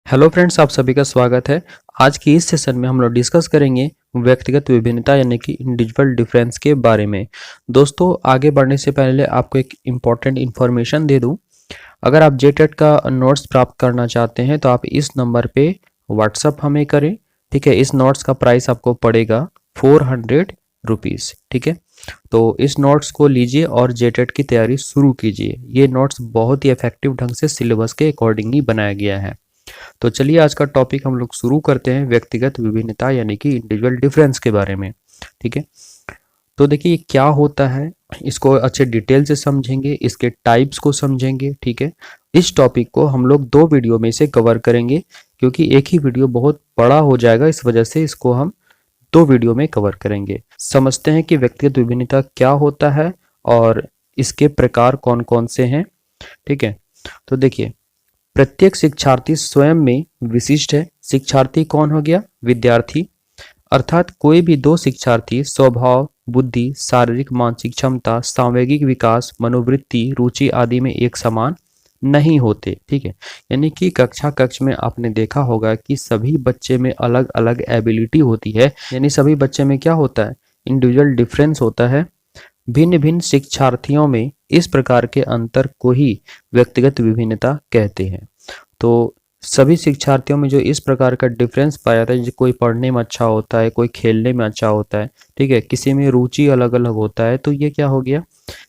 Hello friends, आप सभी का स्वागत है। आज की इस सेशन में हम लोग डिस्कस करेंगे व्यक्तिगत विभिन्नता यानी कि इंडिविजुअल डिफरेंस के बारे में। दोस्तों, आगे बढ़ने से पहले आपको एक इम्पॉर्टेंट इन्फॉर्मेशन दे दूं। अगर आप जेटेट का नोट्स प्राप्त करना चाहते हैं तो आप इस नंबर पे व्हाट्सअप हमें करें। ठीक है, इस नोट्स का प्राइस आपको पड़ेगा 400 रुपीज़। ठीक है, तो इस नोट्स को लीजिए और जेटेट की तैयारी शुरू कीजिए। ये नोट्स बहुत ही इफेक्टिव ढंग से सिलेबस के अकॉर्डिंग ही बनाया गया है। तो चलिए आज का टॉपिक हम लोग शुरू करते हैं व्यक्तिगत विभिन्नता यानी कि इंडिविजुअल डिफरेंस के बारे में। ठीक है, तो देखिए ये क्या होता है, इसको अच्छे डिटेल से समझेंगे, इसके टाइप्स को समझेंगे। ठीक है, इस टॉपिक को हम लोग दो वीडियो में से कवर करेंगे क्योंकि एक ही वीडियो बहुत बड़ा हो जाएगा, इस वजह से इसको हम दो वीडियो में कवर करेंगे। समझते हैं कि व्यक्तिगत विभिन्नता क्या होता है और इसके प्रकार कौन कौन से हैं। ठीक है, तो देखिए प्रत्येक शिक्षार्थी स्वयं में विशिष्ट है। शिक्षार्थी कौन हो गया? विद्यार्थी। अर्थात कोई भी दो शिक्षार्थी स्वभाव, बुद्धि, शारीरिक मानसिक क्षमता, सांवेगिक विकास, मनोवृत्ति, रुचि आदि में एक समान नहीं होते। ठीक है, यानी कि कक्ष में आपने देखा होगा कि सभी बच्चे में अलग अलग एबिलिटी होती है, यानी सभी बच्चे में क्या होता है? इंडिविजुअल डिफरेंस होता है। भिन्न भिन्न शिक्षार्थियों में इस प्रकार के अंतर को ही व्यक्तिगत विभिन्नता कहते हैं। तो सभी शिक्षार्थियों में जो इस प्रकार का डिफरेंस पाया जाता है, जो कोई पढ़ने में अच्छा होता है, कोई खेलने में अच्छा होता है, ठीक है, किसी में रुचि अलग अलग होता है, तो ये क्या हो गया?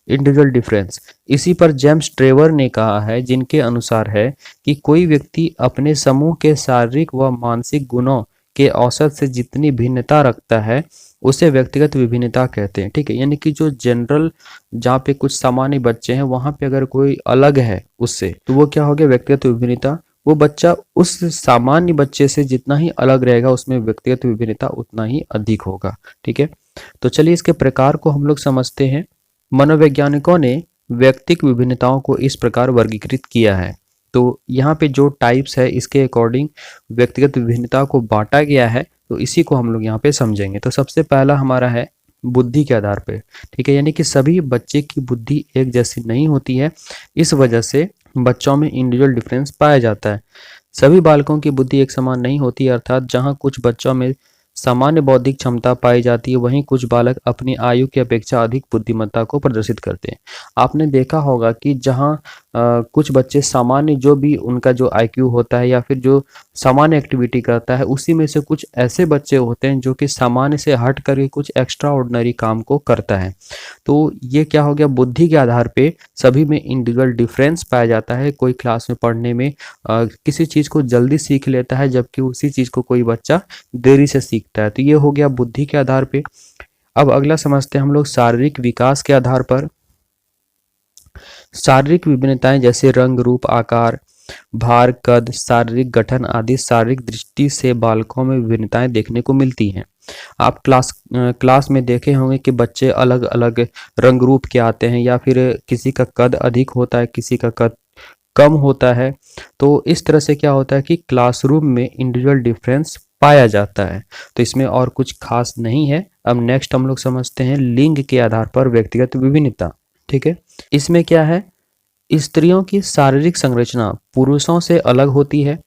Individual difference. इसी पर जेम्स ट्रेवर ने कहा है, जिनके अनुसार है कि कोई व्यक्ति अपने समूह के शारीरिक व मानसिक गुणों के औसत से जितनी भिन्नता रखता है उसे व्यक्तिगत विभिन्नता कहते हैं। ठीक है, यानी कि जो जनरल, जहाँ पे कुछ सामान्य बच्चे हैं वहां पे अगर कोई अलग है उससे, तो वो क्या हो गया? व्यक्तिगत विभिन्नता। वो बच्चा उस सामान्य बच्चे से जितना ही अलग रहेगा उसमें व्यक्तिगत विभिन्नता उतना ही अधिक होगा। ठीक है, तो चलिए इसके प्रकार को हम लोग समझते हैं। मनोवैज्ञानिकों ने व्यक्तिक विभिन्नताओं को इस प्रकार वर्गीकृत किया है। तो यहाँ पे जो टाइप्स है इसके अकॉर्डिंग व्यक्तिगत विभिन्नता को बांटा गया है, तो इसी को हम लोग यहाँ पे समझेंगे। तो सबसे पहला हमारा है बुद्धि के आधार पे। ठीक है, यानी कि सभी बच्चे की बुद्धि एक जैसी नहीं होती है, इस वजह से बच्चों में इंडिविजुअल डिफरेंस पाया जाता है। सभी बालकों की बुद्धि एक समान नहीं होती, अर्थात जहाँ कुछ बच्चों में सामान्य बौद्धिक क्षमता पाई जाती है वहीं कुछ बालक अपनी आयु की अपेक्षा अधिक बुद्धिमत्ता को प्रदर्शित करते हैं। आपने देखा होगा कि जहाँ कुछ बच्चे सामान्य, जो भी उनका जो आईक्यू होता है या फिर जो सामान्य एक्टिविटी करता है, उसी में से कुछ ऐसे बच्चे होते हैं जो कि सामान्य से हट करके कुछ एक्स्ट्रा ऑर्डिनरी काम को करता है। तो ये क्या हो गया? बुद्धि के आधार पे सभी में इंडिविजुअल डिफरेंस पाया जाता है। कोई क्लास में पढ़ने में किसी चीज़ को जल्दी सीख लेता है, जबकि उसी चीज़ को कोई बच्चा देरी से सीखता है। तो ये हो गया बुद्धि के आधार पे। अब अगला समझते हैं हम लोग शारीरिक विकास के आधार पर। शारीरिक विभिन्नताएं जैसे रंग, रूप, आकार, भार, कद, शारीरिक गठन आदि शारीरिक दृष्टि से बालकों में विभिन्नताएं देखने को मिलती हैं। आप क्लास में देखे होंगे कि बच्चे अलग अलग रंग रूप के आते हैं, या फिर किसी का कद अधिक होता है, किसी का कद कम होता है। तो इस तरह से क्या होता है कि क्लासरूम में इंडिविजुअल डिफरेंस पाया जाता है। तो इसमें और कुछ खास नहीं है। अब नेक्स्ट हम लोग समझते हैं लिंग के आधार पर व्यक्तिगत विभिन्नता। ठीक है, इसमें क्या है? स्त्रियों की शारीरिक संरचना पुरुषों से अलग होती है।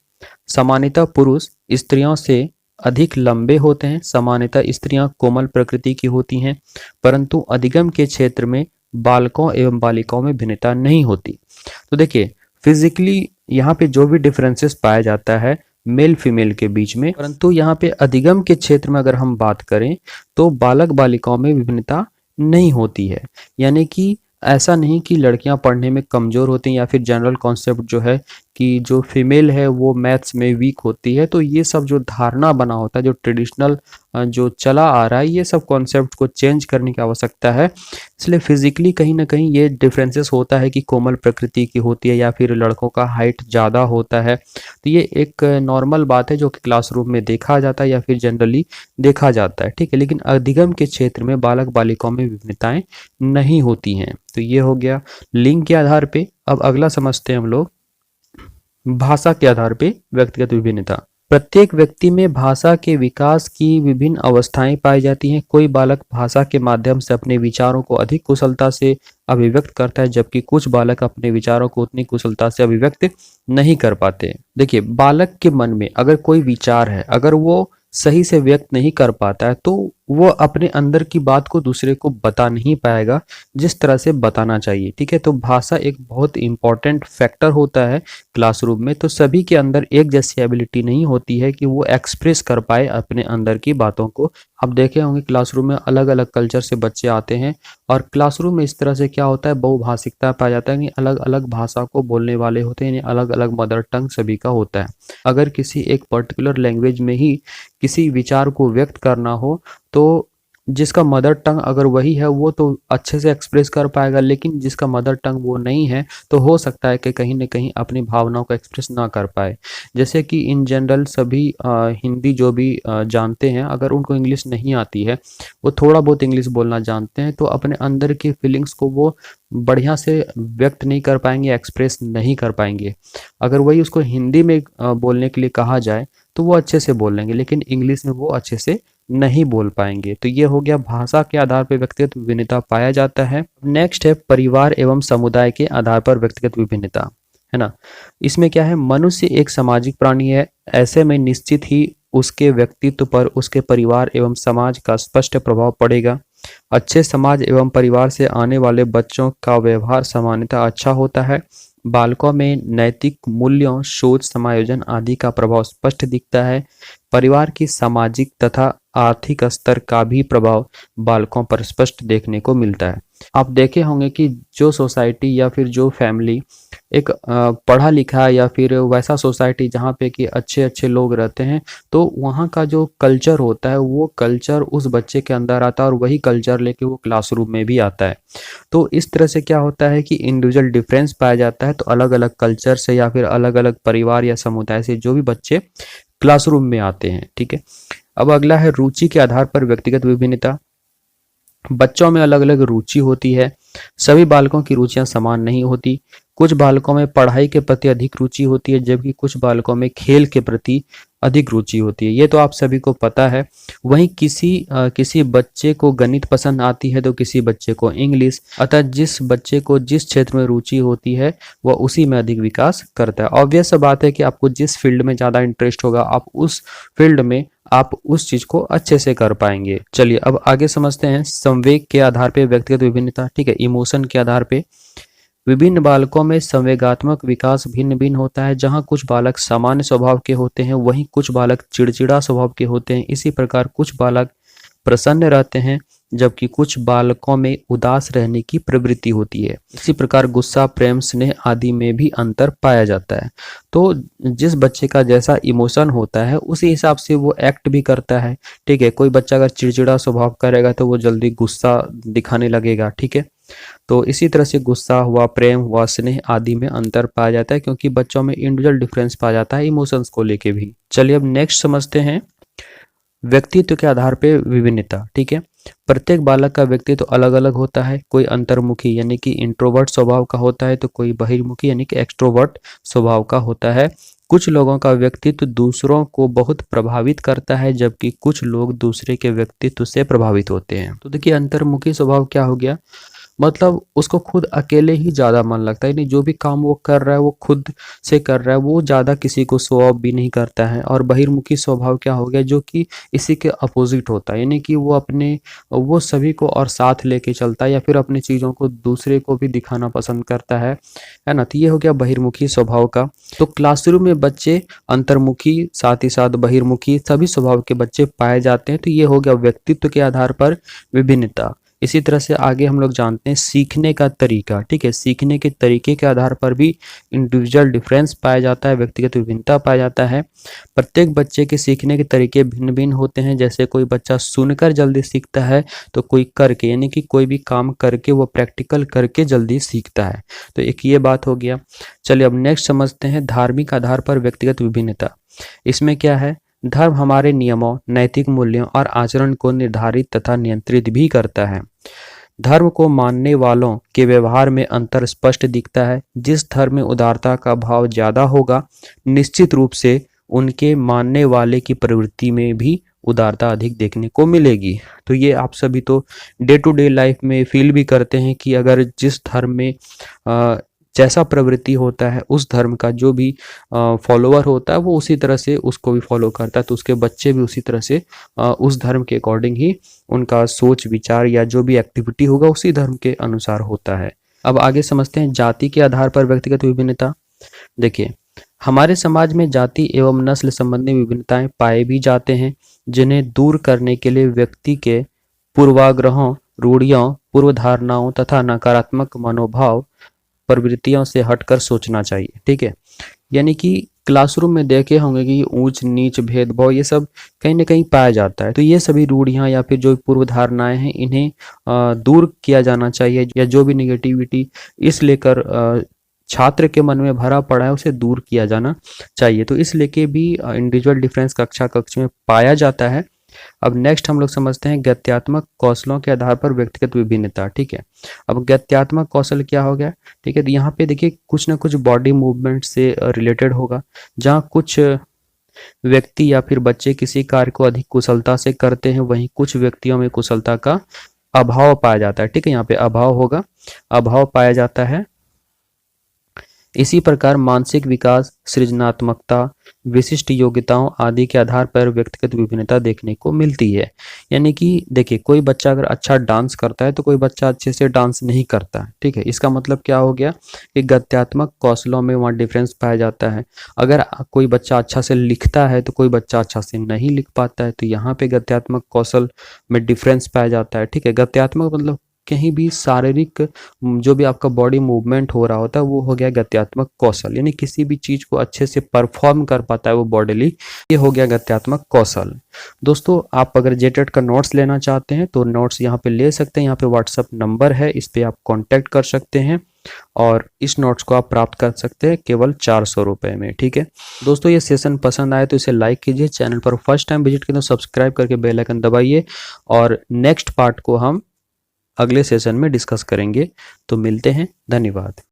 सामान्यतः पुरुष स्त्रियों से अधिक लंबे होते हैं। सामान्यतः स्त्रियां कोमल प्रकृति की होती हैं, परंतु अधिगम के क्षेत्र में बालकों एवं बालिकाओं में भिन्नता नहीं होती। तो देखिए फिजिकली यहाँ पे जो भी डिफरेंसेस पाया जाता है मेल फीमेल के बीच में, परंतु यहाँ पे अधिगम के क्षेत्र में अगर हम बात करें तो बालक बालिकाओं में विभिन्नता नहीं होती है। यानी कि ऐसा नहीं कि लड़कियां पढ़ने में कमजोर होती हैं, या फिर जनरल कॉन्सेप्ट जो है कि जो फीमेल है वो मैथ्स में वीक होती है। तो ये सब जो धारणा बना होता है, जो ट्रेडिशनल जो चला आ रहा है, ये सब कॉन्सेप्ट को चेंज करने की आवश्यकता है। इसलिए फिजिकली कहीं ना कहीं ये डिफरेंसेस होता है कि कोमल प्रकृति की होती है या फिर लड़कों का हाइट ज़्यादा होता है। तो ये एक नॉर्मल बात है जो कि क्लासरूम में देखा जाता है या फिर जनरली देखा जाता है। ठीक है, लेकिन अधिगम के क्षेत्र में बालक बालिकाओं में विभिन्नताएं नहीं होती हैं। तो ये हो गया लिंग के आधार पे। अब अगला समझते हैं हम लोग भाषा के आधार पे व्यक्तिगत विभिन्नता। प्रत्येक व्यक्ति में भाषा के विकास की विभिन्न अवस्थाएं पाई जाती हैं। कोई बालक भाषा के माध्यम से अपने विचारों को अधिक कुशलता से अभिव्यक्त करता है, जबकि कुछ बालक अपने विचारों को उतनी कुशलता से अभिव्यक्त नहीं कर पाते। देखिए, बालक के मन में अगर कोई विचार है, अगर वो सही से व्यक्त नहीं कर पाता है, तो वो अपने अंदर की बात को दूसरे को बता नहीं पाएगा जिस तरह से बताना चाहिए। ठीक है, तो भाषा एक बहुत इंपॉर्टेंट फैक्टर होता है क्लासरूम में। तो सभी के अंदर एक जैसी एबिलिटी नहीं होती है कि वो एक्सप्रेस कर पाए अपने अंदर की बातों को। आप देखे होंगे क्लासरूम में अलग अलग कल्चर से बच्चे आते हैं, और क्लासरूम में इस तरह से क्या होता है, बहुभाषिकता पाया जाता है कि अलग अलग भाषा को बोलने वाले होते हैं, अलग अलग मदर टंग सभी का होता है। अगर किसी एक पर्टिकुलर लैंग्वेज में ही किसी विचार को व्यक्त करना हो, तो जिसका मदर टंग अगर वही है वो तो अच्छे से एक्सप्रेस कर पाएगा, लेकिन जिसका मदर टंग वो नहीं है तो हो सकता है कि कहीं ना कहीं अपनी भावनाओं को एक्सप्रेस ना कर पाए। जैसे कि इन जनरल सभी हिंदी जो भी जानते हैं, अगर उनको इंग्लिश नहीं आती है, वो थोड़ा बहुत इंग्लिश बोलना जानते हैं, तो अपने अंदर की फीलिंग्स को वो बढ़िया से व्यक्त नहीं कर पाएंगे, एक्सप्रेस नहीं कर पाएंगे। अगर वही उसको हिंदी में बोलने के लिए कहा जाए तो वो अच्छे से बोल लेंगे, लेकिन इंग्लिश में वो अच्छे से नहीं बोल पाएंगे। तो ये हो गया, भाषा के आधार पर व्यक्तिगत विभिन्नता पाया जाता है। नेक्स्ट है परिवार एवं समुदाय के आधार पर व्यक्तिगत विभिन्नता, है ना। इसमें क्या है, मनुष्य एक सामाजिक प्राणी है, ऐसे में निश्चित ही उसके व्यक्तित्व पर उसके परिवार एवं समाज का स्पष्ट प्रभाव पड़ेगा। अच्छे समाज एवं परिवार से आने वाले बच्चों का व्यवहार सामान्यतः अच्छा होता है। बालकों में नैतिक मूल्यों, सोच, समायोजन आदि का प्रभाव स्पष्ट दिखता है। परिवार की सामाजिक तथा आर्थिक स्तर का भी प्रभाव बालकों पर स्पष्ट देखने को मिलता है। आप देखे होंगे कि जो सोसाइटी या फिर जो फैमिली एक पढ़ा लिखा या फिर वैसा सोसाइटी जहाँ पे कि अच्छे अच्छे लोग रहते हैं, तो वहाँ का जो कल्चर होता है वो कल्चर उस बच्चे के अंदर आता है, और वही कल्चर लेके वो क्लासरूम में भी आता है। तो इस तरह से क्या होता है कि इंडिविजुअल डिफरेंस पाया जाता है। तो अलग अलग कल्चर से या फिर अलग अलग परिवार या समुदाय से जो भी बच्चे क्लासरूम में आते हैं। ठीक है, अब अगला है रुचि के आधार पर व्यक्तिगत विभिन्नता। बच्चों में अलग अलग रुचि होती है। सभी बालकों की रुचियां समान नहीं होती। कुछ बालकों में पढ़ाई के प्रति अधिक रुचि होती है, जबकि कुछ बालकों में खेल के प्रति अधिक रुचि होती है। ये तो आप सभी को पता है। वहीं किसी बच्चे को गणित पसंद आती है तो किसी बच्चे को इंग्लिश। अतः जिस बच्चे को जिस क्षेत्र में रुचि होती है वह उसी में अधिक विकास करता है। ऑब्वियस बात है कि आपको जिस फील्ड में ज़्यादा इंटरेस्ट होगा, आप उस फील्ड में आप उस चीज को अच्छे से कर पाएंगे। चलिए अब आगे समझते हैं संवेग के आधार पे व्यक्तिगत विभिन्नता। ठीक है, इमोशन के आधार पे विभिन्न बालकों में संवेगात्मक विकास भिन्न भिन्न होता है। जहां कुछ बालक सामान्य स्वभाव के होते हैं, वहीं कुछ बालक चिड़चिड़ा स्वभाव के होते हैं। इसी प्रकार कुछ बालक प्रसन्न रहते हैं, जबकि कुछ बालकों में उदास रहने की प्रवृत्ति होती है। इसी प्रकार गुस्सा, प्रेम, स्नेह आदि में भी अंतर पाया जाता है। तो जिस बच्चे का जैसा इमोशन होता है उसी हिसाब से वो एक्ट भी करता है। ठीक है, कोई बच्चा अगर चिड़चिड़ा स्वभाव करेगा तो वो जल्दी गुस्सा दिखाने लगेगा। ठीक है, तो इसी तरह से गुस्सा हुआ, प्रेम हुआ, स्नेह आदि में अंतर पाया जाता है, क्योंकि बच्चों में इंडिविजुअल डिफरेंस पाया जाता है इमोशंस को लेके भी। चलिए अब नेक्स्ट समझते हैं व्यक्तित्व के आधार पे विभिन्नता। ठीक है, प्रत्येक बालक का व्यक्तित्व अलग अलग होता है। कोई अंतर्मुखी यानी कि इंट्रोवर्ट स्वभाव का होता है, तो कोई बहिर्मुखी यानी कि एक्सट्रोवर्ट स्वभाव का होता है। कुछ लोगों का व्यक्तित्व दूसरों को बहुत प्रभावित करता है, जबकि कुछ लोग दूसरे के व्यक्तित्व से प्रभावित होते हैं। तो देखिए, अंतर्मुखी स्वभाव क्या हो गया, मतलब उसको खुद अकेले ही ज्यादा मन लगता है, यानी जो भी काम वो कर रहा है वो खुद से कर रहा है, वो ज्यादा किसी को शो ऑफ भी नहीं करता है। और बहिर्मुखी स्वभाव क्या हो गया, जो कि इसी के अपोजिट होता है, यानी कि वो सभी को और साथ लेके चलता है, या फिर अपनी चीजों को दूसरे को भी दिखाना पसंद करता है ना। तो ये हो गया बहिर्मुखी स्वभाव का। तो क्लासरूम में बच्चे अंतर्मुखी साथ ही साथ बहिर्मुखी सभी स्वभाव के बच्चे पाए जाते हैं। तो ये हो गया व्यक्तित्व के आधार पर विभिन्नता। इसी तरह से आगे हम लोग जानते हैं सीखने का तरीका। ठीक है, सीखने के तरीके के आधार पर भी इंडिविजुअल डिफरेंस पाया जाता है, व्यक्तिगत विभिन्नता पाया जाता है। प्रत्येक बच्चे के सीखने के तरीके भिन्न भिन्न होते हैं। जैसे कोई बच्चा सुनकर जल्दी सीखता है, तो कोई करके यानी कि कोई भी काम करके वो प्रैक्टिकल करके जल्दी सीखता है। तो एक ये बात हो गया। चलिए अब नेक्स्ट समझते हैं धार्मिक आधार पर व्यक्तिगत विभिन्नता। इसमें क्या है, धर्म हमारे नियमों, नैतिक मूल्यों और आचरण को निर्धारित तथा नियंत्रित भी करता है। धर्म को मानने वालों के व्यवहार में अंतर स्पष्ट दिखता है। जिस धर्म में उदारता का भाव ज्यादा होगा, निश्चित रूप से उनके मानने वाले की प्रवृत्ति में भी उदारता अधिक देखने को मिलेगी। तो ये आप सभी तो डे टू डे लाइफ में फील भी करते हैं कि अगर जिस धर्म में जैसा प्रवृत्ति होता है उस धर्म का जो भी फॉलोअर होता है वो उसी तरह से उसको भी फॉलो करता है, तो उसके बच्चे भी उसी तरह से उस धर्म के अकॉर्डिंग ही उनका सोच विचार या जो भी एक्टिविटी होगा उसी धर्म के अनुसार होता है। अब आगे समझते हैं जाति के आधार पर व्यक्तिगत विभिन्नता। देखिए, हमारे समाज में जाति एवं नस्ल संबंधी विभिन्नताएं पाए भी जाते हैं, जिन्हें दूर करने के लिए व्यक्ति के पूर्वाग्रहों, रूढ़ियों, पूर्व धारणाओं तथा नकारात्मक मनोभाव प्रवृत्तियों से हटकर सोचना चाहिए। ठीक है, यानी कि क्लासरूम में देखे होंगे कि ऊंच नीच भेदभाव ये सब कहीं ना कहीं पाया जाता है, तो ये सभी रूढ़ियां या फिर जो पूर्व धारणाएं हैं इन्हें दूर किया जाना चाहिए, या जो भी निगेटिविटी इस लेकर छात्र के मन में भरा पड़ा है उसे दूर किया जाना चाहिए। तो इस लेके भी इंडिविजुअल डिफरेंस कक्षा कक्ष में पाया जाता है। अब नेक्स्ट हम लोग समझते हैं गत्यात्मक कौशलों के आधार पर व्यक्तिगत विभिन्नता। ठीक है, अब गत्यात्मक कौशल क्या हो गया? ठीक है, तो यहाँ पे देखिए कुछ ना कुछ बॉडी मूवमेंट से रिलेटेड होगा, जहाँ कुछ व्यक्ति या फिर बच्चे किसी कार्य को अधिक कुशलता से करते हैं, वहीं कुछ व्यक्तियों में कुशलता का अभाव पाया जाता है। ठीक है, यहाँ पे अभाव होगा, अभाव पाया जाता है। इसी प्रकार मानसिक विकास, सृजनात्मकता, विशिष्ट योग्यताओं आदि के आधार पर व्यक्तिगत विभिन्नता देखने को मिलती है। यानी कि देखिए, कोई बच्चा अगर अच्छा डांस करता है तो कोई बच्चा अच्छे से डांस नहीं करता है। ठीक है, इसका मतलब क्या हो गया कि गत्यात्मक कौशलों में वहाँ डिफरेंस पाया जाता है। अगर कोई बच्चा अच्छा से लिखता है तो कोई बच्चा अच्छा से नहीं लिख पाता है, तो यहाँ पे गत्यात्मक कौशल में डिफरेंस पाया जाता है। ठीक है, गत्यात्मक मतलब कहीं भी शारीरिक जो भी आपका बॉडी मूवमेंट हो रहा होता है वो हो गया गत्यात्मक कौशल, यानी किसी भी चीज को अच्छे से परफॉर्म कर पाता है वो बॉडीली, ये हो गया गत्यात्मक कौशल। दोस्तों, आप अगर जेटेट का नोट्स लेना चाहते हैं तो नोट्स यहाँ पे ले सकते हैं, यहाँ पे व्हाट्सअप नंबर है, इस पे आप कॉन्टेक्ट कर सकते हैं और इस नोट्स को आप प्राप्त कर सकते हैं केवल 400 रुपए में। ठीक है दोस्तों, ये सेशन पसंद आए तो इसे लाइक कीजिए, चैनल पर फर्स्ट टाइम विजिट करें तो सब्सक्राइब करके बेल आइकन दबाइए, और नेक्स्ट पार्ट को हम अगले सेशन में डिस्कस करेंगे। तो मिलते हैं, धन्यवाद।